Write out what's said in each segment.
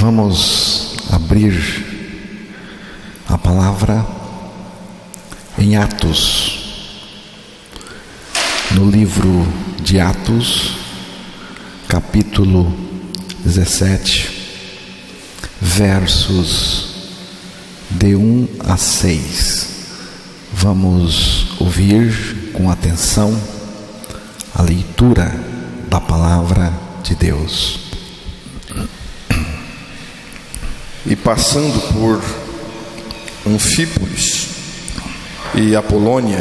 Vamos abrir a palavra em Atos, no livro de Atos, capítulo 17, versos de 1 a 6. Vamos ouvir com atenção a leitura da palavra de Deus. E passando por Anfípolis e Apolônia,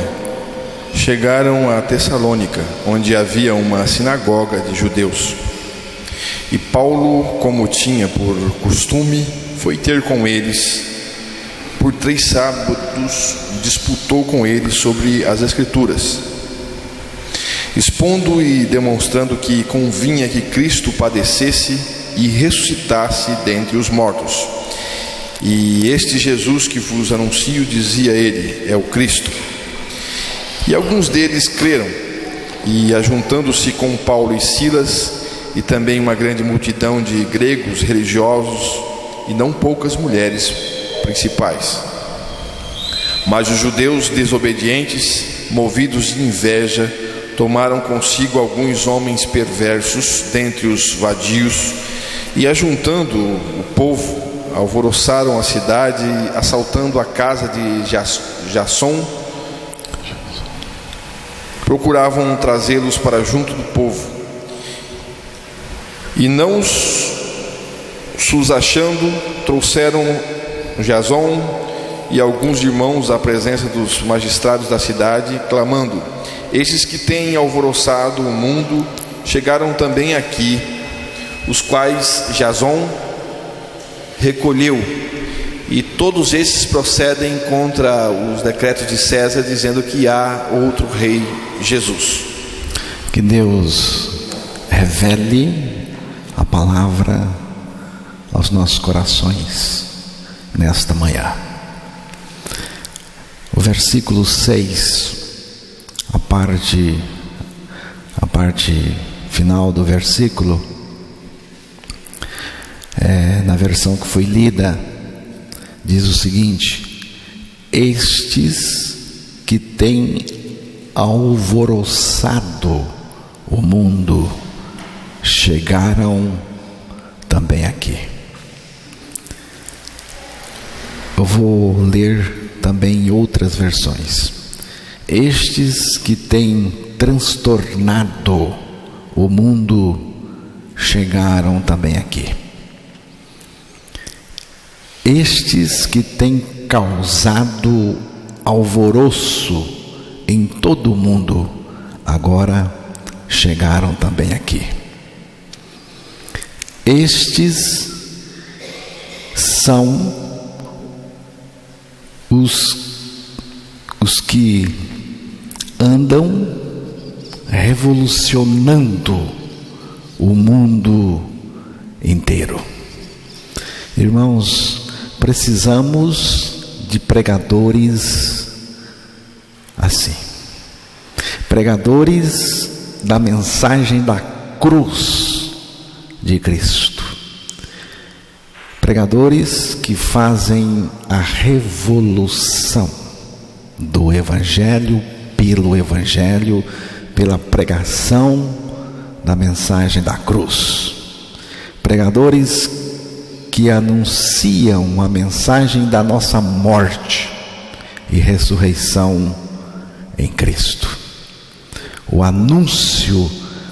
chegaram a Tessalônica, onde havia uma sinagoga de judeus. E Paulo, como tinha por costume, foi ter com eles. Por 3 sábados disputou com eles sobre as Escrituras, expondo e demonstrando que convinha que Cristo padecesse e ressuscitasse dentre os mortos. E este Jesus que vos anuncio, dizia ele, é o Cristo. E alguns deles creram, e ajuntando-se com Paulo e Silas, e também uma grande multidão de gregos religiosos, e não poucas mulheres principais. Mas os judeus desobedientes, movidos de inveja, tomaram consigo alguns homens perversos dentre os vadios, e ajuntando o povo, alvoroçaram a cidade, assaltando a casa de Jasson, procuravam trazê-los para junto do povo. E não os achando, trouxeram Jasson e alguns irmãos à presença dos magistrados da cidade, clamando: estes que têm alvoroçado o mundo chegaram também aqui, os quais Jasson recolheu, e todos esses procedem contra os decretos de César, dizendo que há outro rei, Jesus. Que Deus revele a palavra aos nossos corações nesta manhã. O versículo 6, a parte final do versículo, na versão que foi lida, diz o seguinte: estes que têm alvoroçado o mundo chegaram também aqui. Eu vou ler também em outras versões. Estes que têm transtornado o mundo chegaram também aqui. Estes que têm causado alvoroço em todo o mundo, agora chegaram também aqui. Estes são os que andam revolucionando o mundo inteiro. Irmãos, precisamos de pregadores assim, pregadores da mensagem da cruz de Cristo, pregadores que fazem a revolução do Evangelho, pelo Evangelho, pela pregação da mensagem da cruz, pregadores que anunciam a mensagem da nossa morte e ressurreição em Cristo, o anúncio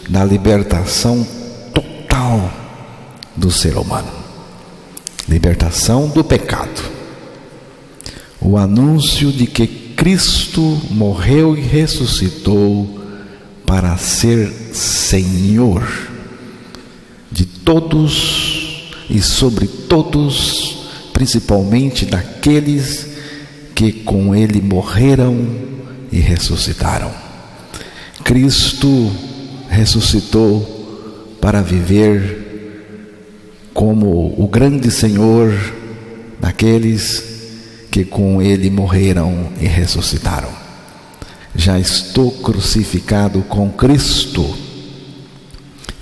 da libertação total do ser humano, libertação do pecado, o anúncio de que Cristo morreu e ressuscitou para ser Senhor de todos e sobre todos, principalmente daqueles que com Ele morreram e ressuscitaram. Cristo ressuscitou para viver como o grande Senhor daqueles que com Ele morreram e ressuscitaram. Já estou crucificado com Cristo,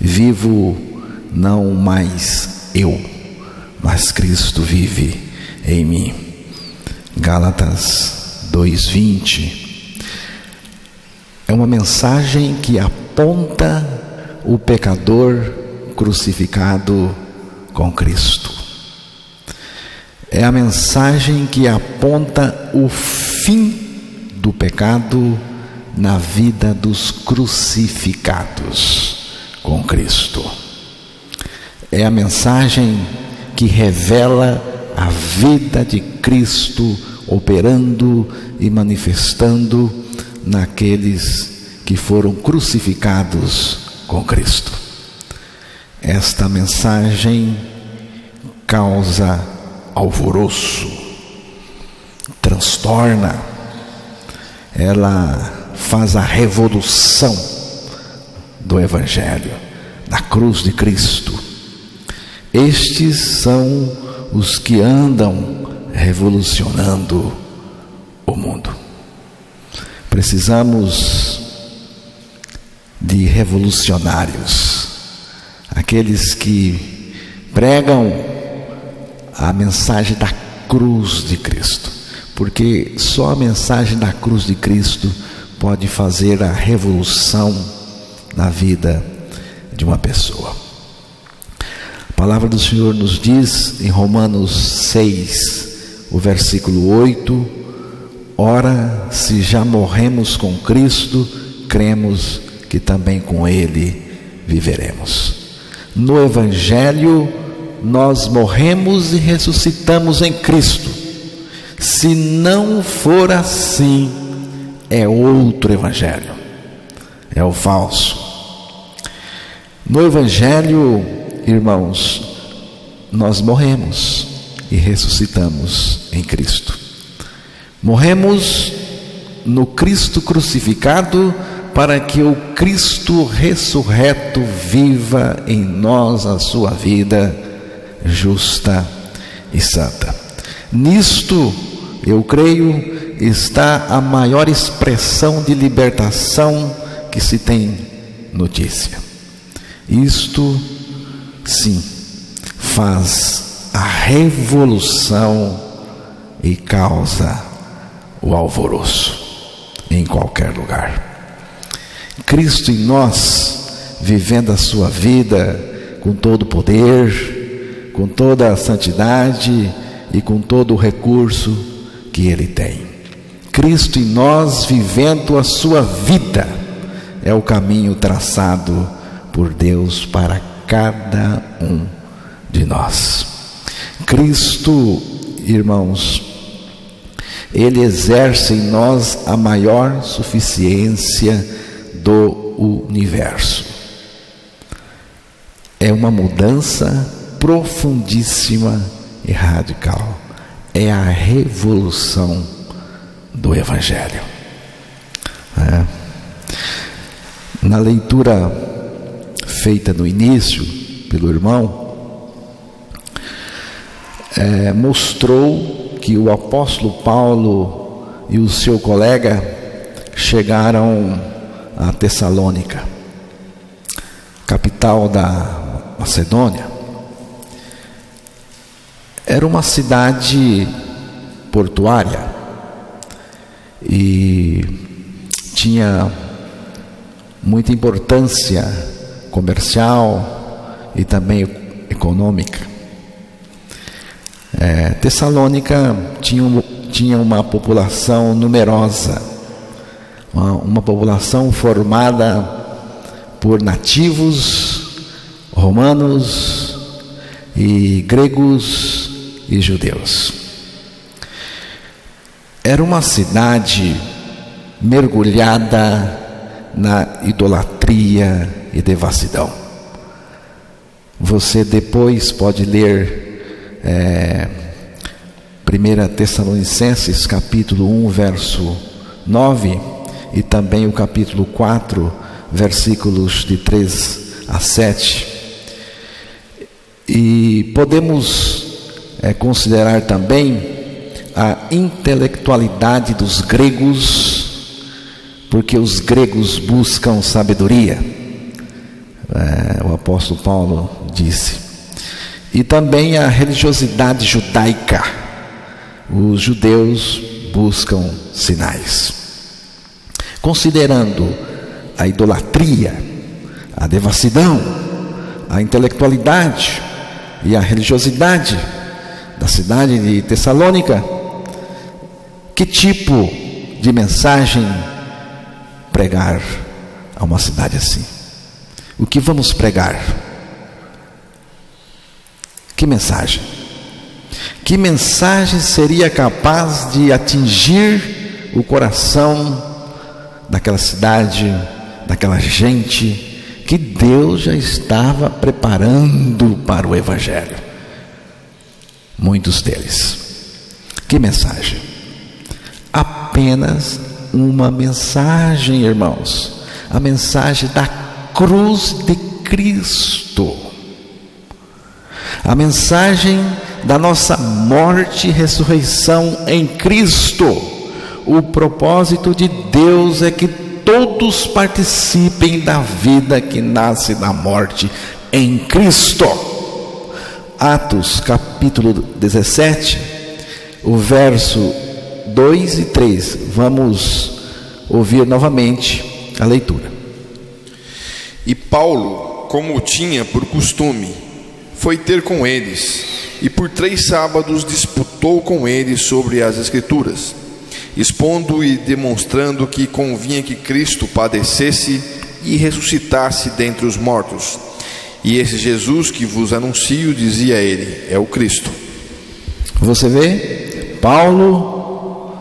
vivo não mais eu, mas Cristo vive em mim. Gálatas 2:20 é uma mensagem que aponta o pecador crucificado com Cristo. É a mensagem que aponta o fim do pecado na vida dos crucificados com Cristo. É a mensagem que revela a vida de Cristo operando e manifestando naqueles que foram crucificados com Cristo. Esta mensagem causa alvoroço, transtorna, ela faz a revolução do Evangelho, da cruz de Cristo. Estes são os que andam revolucionando o mundo. Precisamos de revolucionários, aqueles que pregam a mensagem da cruz de Cristo, porque só a mensagem da cruz de Cristo pode fazer a revolução na vida de uma pessoa. A palavra do Senhor nos diz em Romanos 6, o versículo 8: ora, se já morremos com Cristo, cremos que também com Ele viveremos. No Evangelho, nós morremos e ressuscitamos em Cristo. Se não for assim, é outro Evangelho, é o falso. No Evangelho, irmãos, nós morremos e ressuscitamos em Cristo. Morremos no Cristo crucificado para que o Cristo ressurreto viva em nós a sua vida justa e santa. Nisto, eu creio, está a maior expressão de libertação que se tem notícia. Isto, sim, faz a revolução e causa o alvoroço em qualquer lugar. Cristo em nós, vivendo a sua vida com todo o poder, com toda a santidade e com todo o recurso que Ele tem. Cristo em nós, vivendo a sua vida, é o caminho traçado por Deus para cada um de nós. Cristo, irmãos, Ele exerce em nós a maior suficiência do universo. É uma mudança profundíssima e radical. É a revolução do Evangelho. Na leitura feita no início pelo irmão, mostrou que o apóstolo Paulo e o seu colega chegaram a Tessalônica, capital da Macedônia. Era uma cidade portuária e tinha muita importância comercial e também econômica. Tessalônica tinha uma população numerosa, uma população formada por nativos, romanos e gregos e judeus. Era uma cidade mergulhada na idolatria e devassidão. Você depois pode ler 1 Tessalonicenses capítulo 1 verso 9 e também o capítulo 4 versículos de 3 a 7. E podemos considerar também a intelectualidade dos gregos, porque os gregos buscam sabedoria. O apóstolo Paulo disse. e também a religiosidade judaica. Os judeus buscam sinais. Considerando a idolatria, a devassidão, a intelectualidade e a religiosidade da cidade de Tessalônica, que tipo de mensagem pregar a uma cidade assim? O que vamos pregar? Que mensagem? Que mensagem seria capaz de atingir o coração daquela cidade, daquela gente que Deus já estava preparando para o Evangelho? Muitos deles. Que mensagem? Apenas uma mensagem, irmãos. A mensagem da cruz de Cristo. A mensagem da nossa morte e ressurreição em Cristo. O propósito de Deus é que todos participem da vida que nasce da morte em Cristo. Atos capítulo 17, o verso 2 e 3. Vamos ouvir novamente a leitura. E Paulo, como tinha por costume, foi ter com eles, e por 3 sábados disputou com eles sobre as Escrituras, expondo e demonstrando que convinha que Cristo padecesse e ressuscitasse dentre os mortos. E esse Jesus que vos anuncio, dizia ele, é o Cristo. Você vê, Paulo,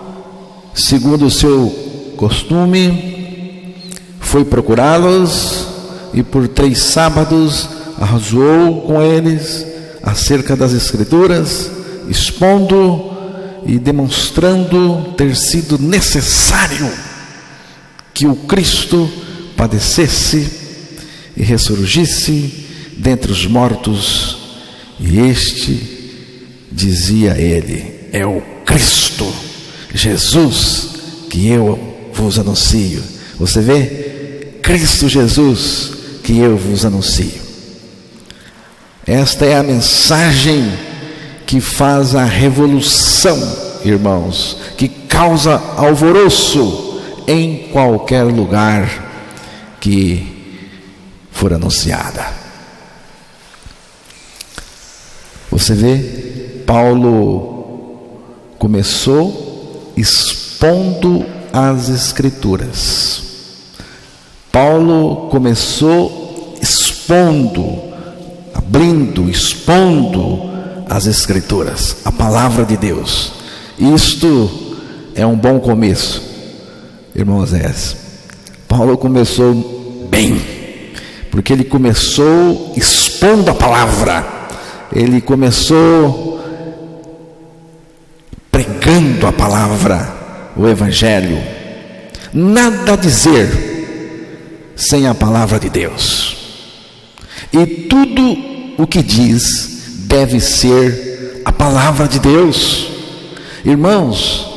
segundo o seu costume, foi procurá-los e por 3 sábados arrazoou com eles acerca das Escrituras, expondo e demonstrando ter sido necessário que o Cristo padecesse e ressurgisse dentre os mortos. E este, dizia ele, é o Cristo, Jesus, que eu vos anuncio. Você vê? Cristo Jesus, que eu vos anuncio. Esta é a mensagem que faz a revolução, irmãos, que causa alvoroço em qualquer lugar que for anunciada. Você vê, Paulo começou expondo as Escrituras. Paulo começou expondo, abrindo, expondo as Escrituras, a palavra de Deus. Isto é um bom começo, irmão Osés. Paulo começou bem, porque ele começou expondo a palavra. Ele começou pregando a palavra, o Evangelho. Nada a dizer sem a palavra de Deus. E tudo o que diz deve ser a palavra de Deus. Irmãos,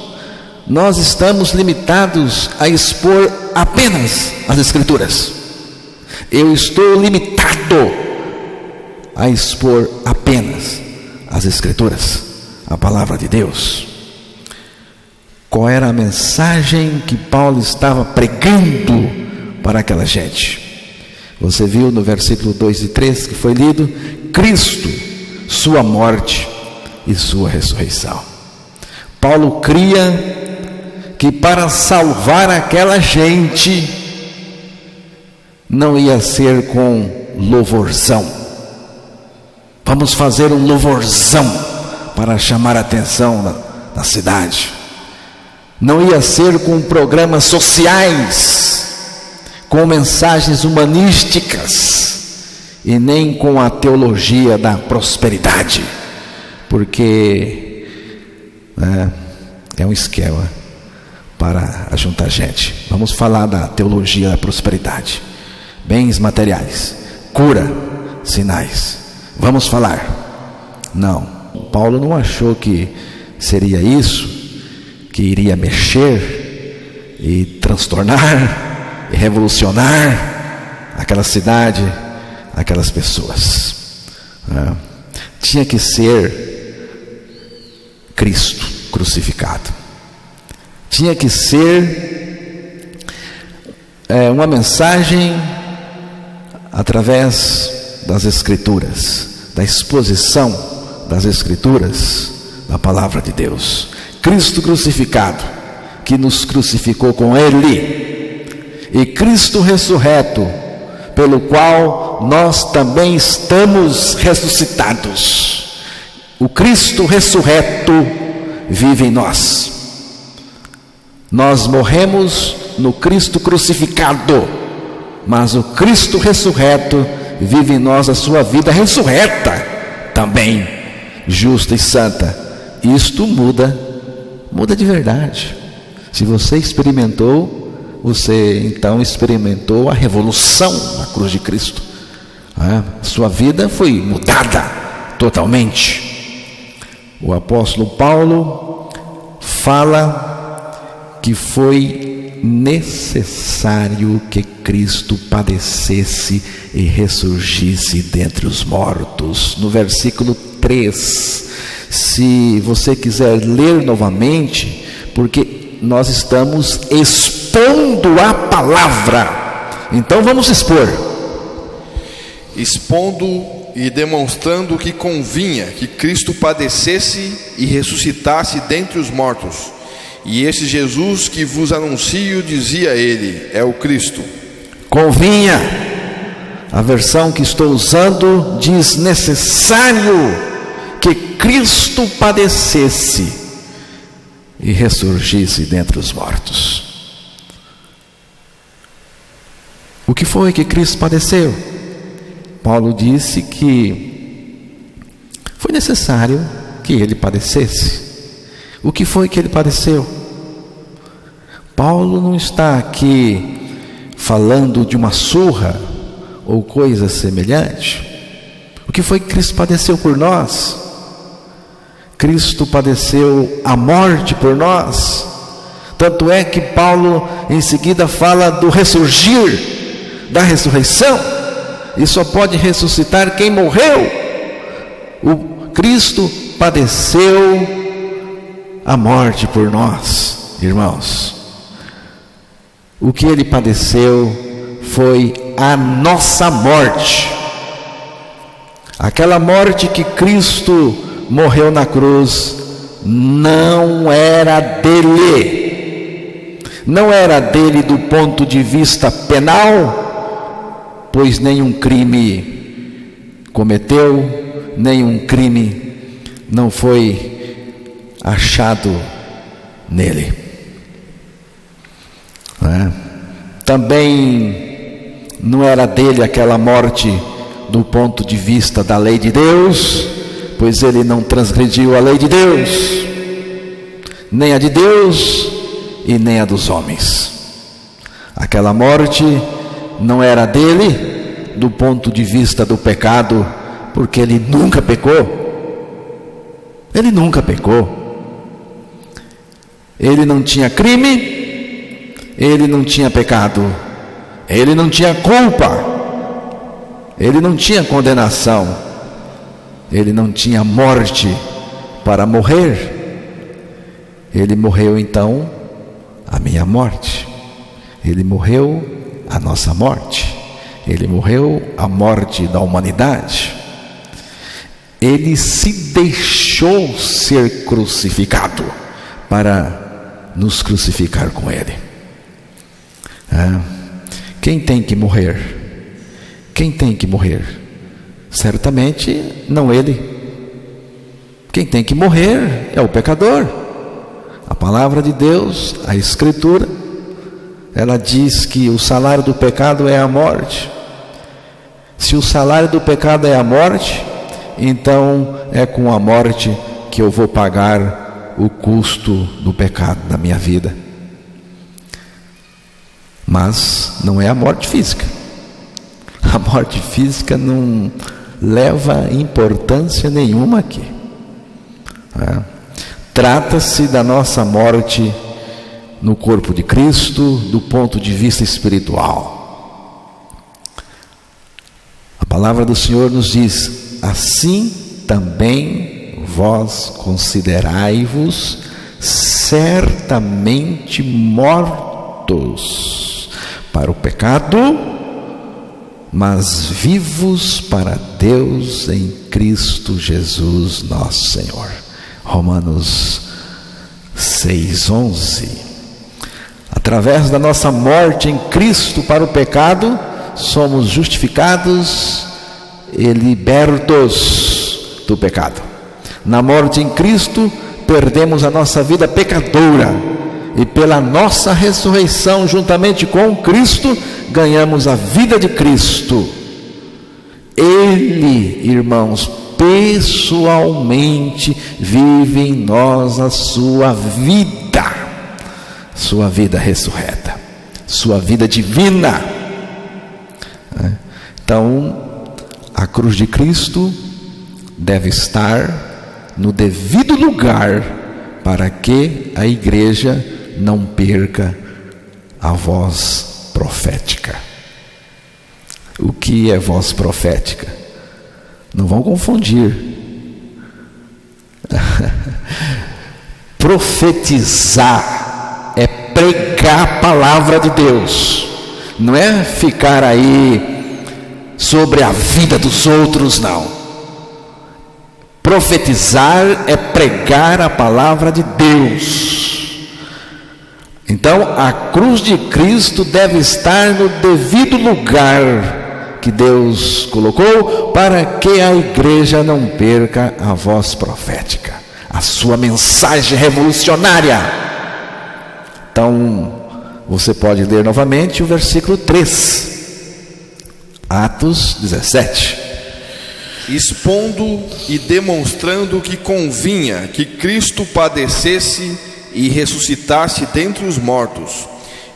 nós estamos limitados a expor apenas as Escrituras. Eu estou limitado a expor apenas as Escrituras, a palavra de Deus. Qual era a mensagem que Paulo estava pregando para aquela gente? Você viu no versículo 2 e 3 que foi lido, Cristo, sua morte e sua ressurreição. Paulo cria que para salvar aquela gente não ia ser com louvorzão. Vamos fazer um louvorzão para chamar a atenção da cidade. Não ia ser com programas sociais, com mensagens humanísticas e nem com a teologia da prosperidade, porque é um esquema para ajuntar gente. Vamos falar da teologia da prosperidade, bens materiais, cura, sinais. Vamos falar. Não, Paulo não achou que seria isso que iria mexer e transtornar e revolucionar aquela cidade, aquelas pessoas. tinha que ser Cristo crucificado. Tinha que ser uma mensagem através das Escrituras, da exposição das Escrituras, da palavra de Deus. Cristo crucificado, que nos crucificou com Ele, e Cristo ressurreto, pelo qual nós também estamos ressuscitados. O Cristo ressurreto vive em nós. Nós morremos no Cristo crucificado, mas o Cristo ressurreto vive em nós a sua vida ressurreta também, justa e santa. Isto muda de verdade. Se você experimentou, você então experimentou a revolução na cruz de Cristo. Sua vida foi mudada totalmente. O apóstolo Paulo fala que foi necessário que Cristo padecesse e ressurgisse dentre os mortos. No versículo 3, se você quiser ler novamente, porque nós estamos expondo a palavra, então vamos expor. Expondo e demonstrando que convinha que Cristo padecesse e ressuscitasse dentre os mortos. E esse Jesus que vos anuncio, dizia ele, é o Cristo. Convinha. A versão que estou usando diz necessário que Cristo padecesse e ressurgisse dentre os mortos. O que foi que Cristo padeceu? Paulo disse que foi necessário que ele padecesse. O que foi que ele padeceu? Paulo não está aqui falando de uma surra ou coisa semelhante. O que foi que Cristo padeceu por nós? Cristo padeceu a morte por nós. Tanto é que Paulo em seguida fala do ressurgir, da ressurreição. E só pode ressuscitar quem morreu. O Cristo padeceu a morte por nós, irmãos. O que ele padeceu foi a nossa morte. Aquela morte que Cristo morreu na cruz não era dele. Não era dele do ponto de vista penal, pois nenhum crime cometeu, nenhum crime não foi achado nele. Também não era dele aquela morte do ponto de vista da lei de Deus, pois ele não transgrediu a lei de Deus, nem a de Deus e nem a dos homens. Aquela morte não era dele do ponto de vista do pecado, porque ele nunca pecou. Ele nunca pecou. Ele não tinha crime, ele não tinha pecado, ele não tinha culpa, ele não tinha condenação, ele não tinha morte para morrer. Ele morreu então a minha morte, ele morreu a nossa morte, ele morreu a morte da humanidade. Ele se deixou ser crucificado para nos crucificar com ele. Quem tem que morrer? Quem tem que morrer? Certamente não ele. Quem tem que morrer é o pecador. A palavra de Deus, a Escritura, ela diz que o salário do pecado é a morte. Se o salário do pecado é a morte, então é com a morte que eu vou pagar o custo do pecado na minha vida. Mas não é a morte física. A morte física não leva importância nenhuma aqui. Trata-se da nossa morte no corpo de Cristo, do ponto de vista espiritual. A palavra do Senhor nos diz: assim também vós considerai-vos certamente mortos para o pecado, mas vivos para Deus em Cristo Jesus nosso Senhor. Romanos 6:11. Através da nossa morte em Cristo para o pecado, somos justificados e libertos do pecado. Na morte em Cristo, perdemos a nossa vida pecadora, e pela nossa ressurreição juntamente com Cristo, ganhamos a vida de Cristo. Ele, irmãos, pessoalmente vive em nós a sua vida ressurreta, sua vida divina. Então, a cruz de Cristo deve estar no devido lugar para que a igreja não perca a voz profética. O que é voz profética? Não vão confundir. Profetizar é pregar a palavra de Deus, não é ficar aí sobre a vida dos outros, não. Profetizar é pregar a palavra de Deus. Então, a cruz de Cristo deve estar no devido lugar que Deus colocou, para que a igreja não perca a voz profética, a sua mensagem revolucionária. Então, você pode ler novamente o versículo 3, Atos 17. Expondo e demonstrando que convinha que Cristo padecesse e ressuscitasse dentre os mortos.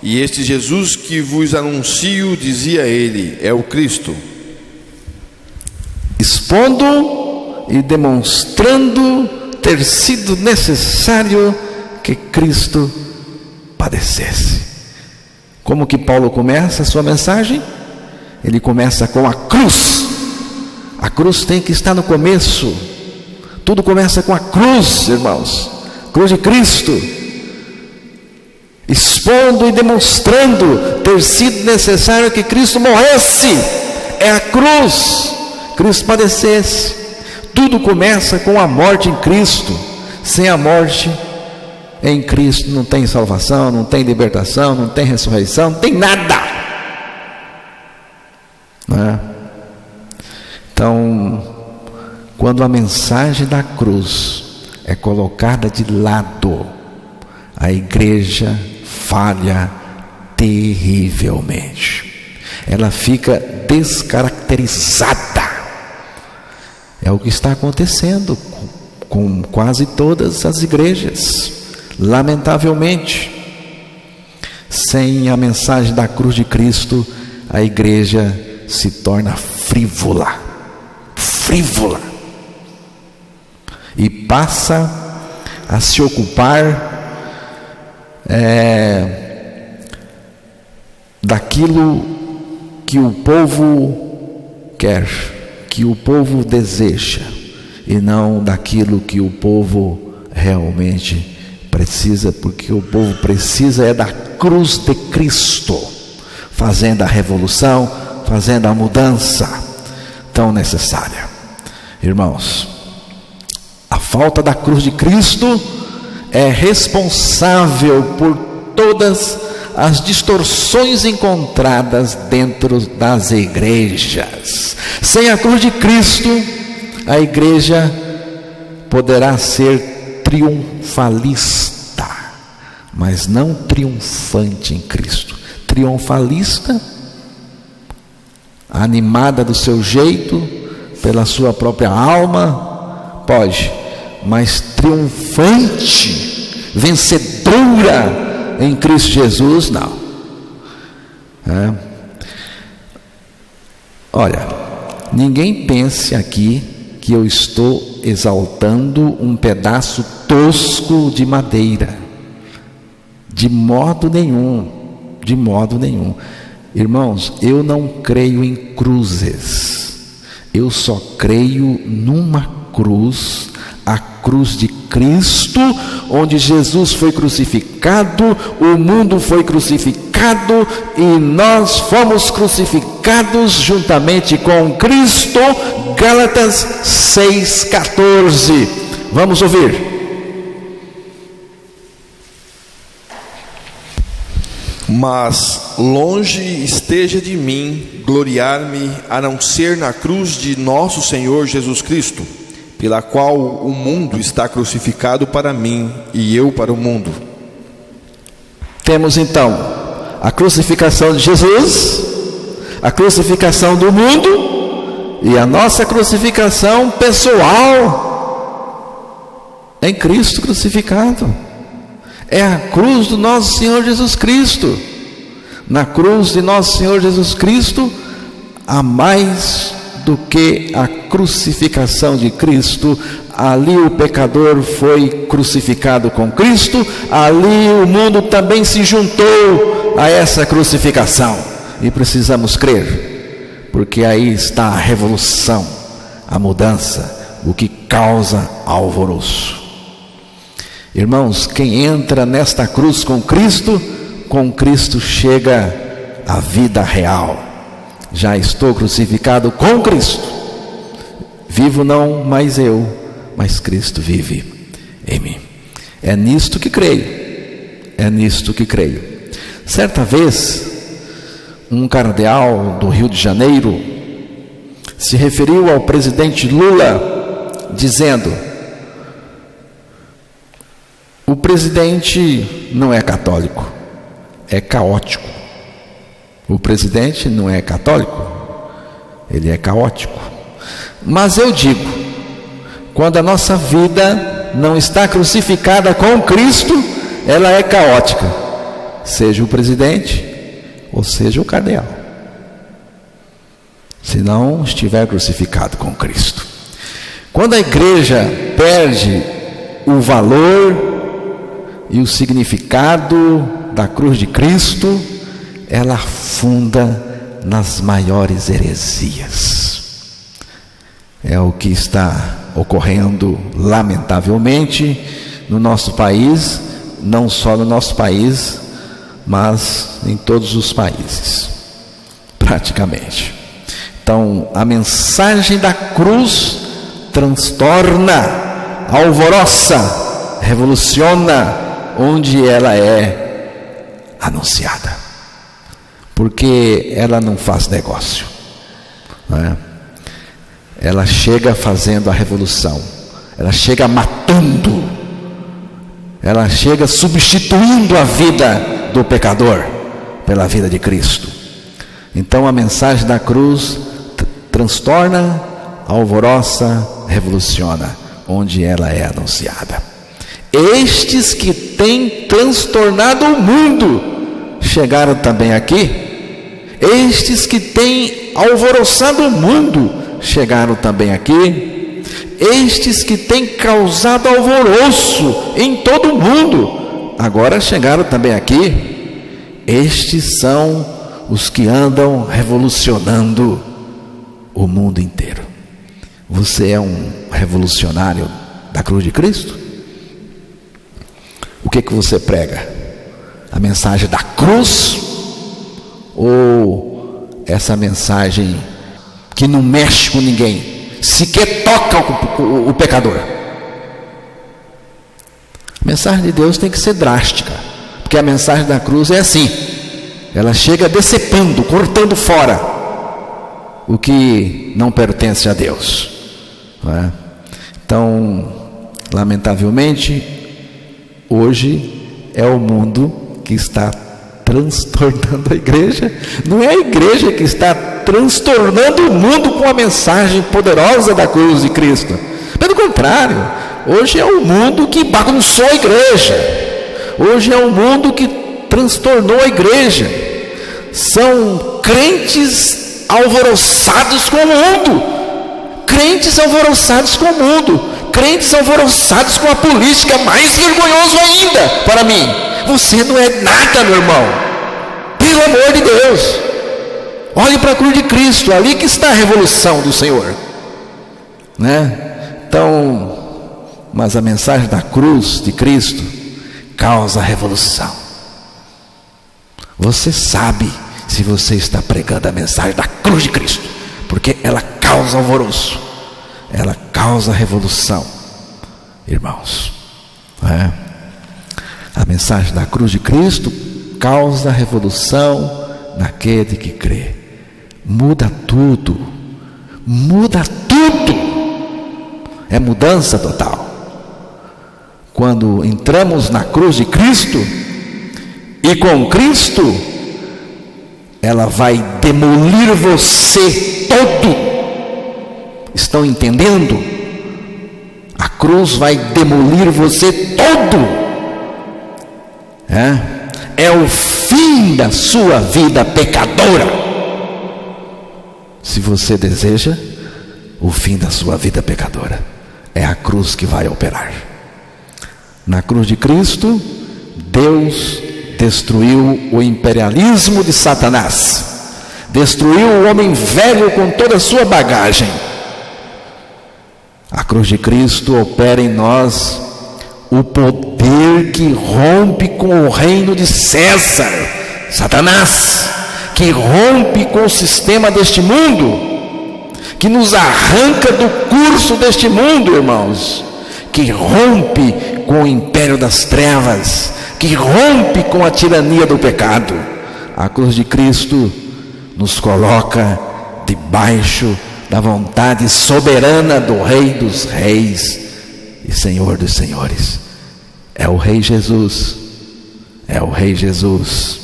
E este Jesus que vos anuncio, dizia ele, é o Cristo. Expondo e demonstrando ter sido necessário que Cristo padecesse. Como que Paulo começa a sua mensagem? Ele começa com a cruz. A cruz tem que estar no começo. Tudo começa com a cruz, irmãos. Cruz de Cristo. Expondo e demonstrando ter sido necessário que Cristo morresse. É a cruz. Cristo padecesse. Tudo começa com a morte em Cristo. Sem a morte em Cristo não tem salvação, não tem libertação, não tem ressurreição, não tem nada. Não é? Então, quando a mensagem da cruz é colocada de lado, a igreja falha terrivelmente. Ela fica descaracterizada. É o que está acontecendo com quase todas as igrejas, lamentavelmente. Sem a mensagem da cruz de Cristo, a igreja se torna frívola, e passa a se ocupar daquilo que o povo quer, que o povo deseja, e não daquilo que o povo realmente precisa, porque o povo precisa é da cruz de Cristo, fazendo a revolução, fazendo a mudança tão necessária. Irmãos, a falta da cruz de Cristo é responsável por todas as distorções encontradas dentro das igrejas. Sem a cruz de Cristo, a igreja poderá ser triunfalista, mas não triunfante em Cristo. Triunfalista, animada do seu jeito, pela sua própria alma, pode, mas triunfante, vencedora em Cristo Jesus, não. Olha, ninguém pense aqui que eu estou exaltando um pedaço tosco de madeira, de modo nenhum, de modo nenhum. Irmãos, eu não creio em cruzes, eu só creio numa cruz, a cruz de Cristo, onde Jesus foi crucificado, o mundo foi crucificado e nós fomos crucificados juntamente com Cristo. Gálatas 6,14. Vamos ouvir. Mas longe esteja de mim gloriar-me, a não ser na cruz de nosso Senhor Jesus Cristo, pela qual o mundo está crucificado para mim e eu para o mundo. Temos então a crucificação de Jesus, a crucificação do mundo e a nossa crucificação pessoal em Cristo crucificado. É a cruz do nosso Senhor Jesus Cristo. Na cruz de nosso Senhor Jesus Cristo há mais do que a crucificação de Cristo. Ali o pecador foi crucificado com Cristo, ali o mundo também se juntou a essa crucificação, e precisamos crer, porque aí está a revolução, a mudança, o que causa alvoroço. Irmãos, quem entra nesta cruz com Cristo chega à vida real. Já estou crucificado com Cristo, vivo não mais eu, mas Cristo vive em mim. É nisto que creio, é nisto que creio. Certa vez, um cardeal do Rio de Janeiro se referiu ao presidente Lula, dizendo: o presidente não é católico, é caótico. O presidente não é católico, ele é caótico. Mas eu digo, quando a nossa vida não está crucificada com Cristo, ela é caótica, seja o presidente ou seja o cardeal, se não estiver crucificado com Cristo. Quando a igreja perde o valor e o significado da cruz de Cristo, ela afunda nas maiores heresias. É o que está ocorrendo, lamentavelmente, no nosso país, não só no nosso país, mas em todos os países, praticamente. Então, a mensagem da cruz transtorna, alvoroça, revoluciona onde ela é anunciada, porque ela não faz negócio, não é? Ela chega fazendo a revolução, ela chega matando, ela chega substituindo a vida do pecador pela vida de Cristo. Então a mensagem da cruz transtorna, alvoroça, revoluciona onde ela é anunciada. Estes que têm transtornado o mundo chegaram também aqui. Estes que têm alvoroçado o mundo chegaram também aqui. Estes que têm causado alvoroço em todo o mundo agora chegaram também aqui. Estes são os que andam revolucionando o mundo inteiro. Você é um revolucionário da cruz de Cristo? O que você prega? A mensagem da cruz ou essa mensagem que não mexe com ninguém, sequer toca o pecador? A mensagem de Deus tem que ser drástica, porque a mensagem da cruz é assim, ela chega decepando, cortando fora o que não pertence a Deus, não é? Então, lamentavelmente, hoje é o mundo que está transtornando a igreja. Não é a igreja que está transtornando o mundo com a mensagem poderosa da cruz de Cristo. Pelo contrário, hoje é o mundo que bagunçou a igreja. Hoje é o mundo que transtornou a igreja. São crentes alvoroçados com o mundo. Crentes alvoroçados com o mundo. Crentes alvoroçados com a política. Mais vergonhoso ainda para mim. Você não é nada, meu irmão. Pelo amor de Deus. Olhe para a cruz de Cristo. Ali que está a revolução do Senhor, né? Então, mas a mensagem da cruz de Cristo causa revolução. Você sabe se você está pregando a mensagem da cruz de Cristo, porque ela causa alvoroço, ela causa revolução, irmãos. A mensagem da cruz de Cristo causa revolução naquele que crê. Muda tudo, é mudança total. Quando entramos na cruz de Cristo e com Cristo, ela vai demolir você todo. Estão entendendo? A cruz vai demolir você todo. É o fim da sua vida pecadora. Se você deseja o fim da sua vida pecadora, é a cruz que vai operar. Na cruz de Cristo, Deus destruiu o imperialismo de Satanás, destruiu o homem velho com toda a sua bagagem. A cruz de Cristo opera em nós o poder que rompe com o reino de César, Satanás, que rompe com o sistema deste mundo, que nos arranca do curso deste mundo, irmãos, que rompe com o império das trevas, que rompe com a tirania do pecado. A cruz de Cristo nos coloca debaixo da vontade soberana do Rei dos Reis e Senhor dos Senhores. É o Rei Jesus, é o Rei Jesus.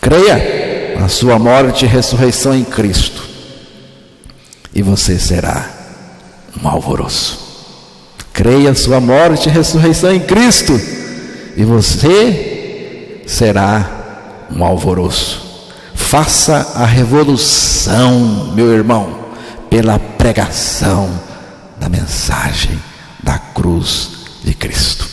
Creia na sua morte e ressurreição em Cristo, e você será um alvoroço. Creia na sua morte e ressurreição em Cristo, e você será um alvoroço. Faça a revolução, meu irmão, pela pregação da mensagem da cruz de Cristo.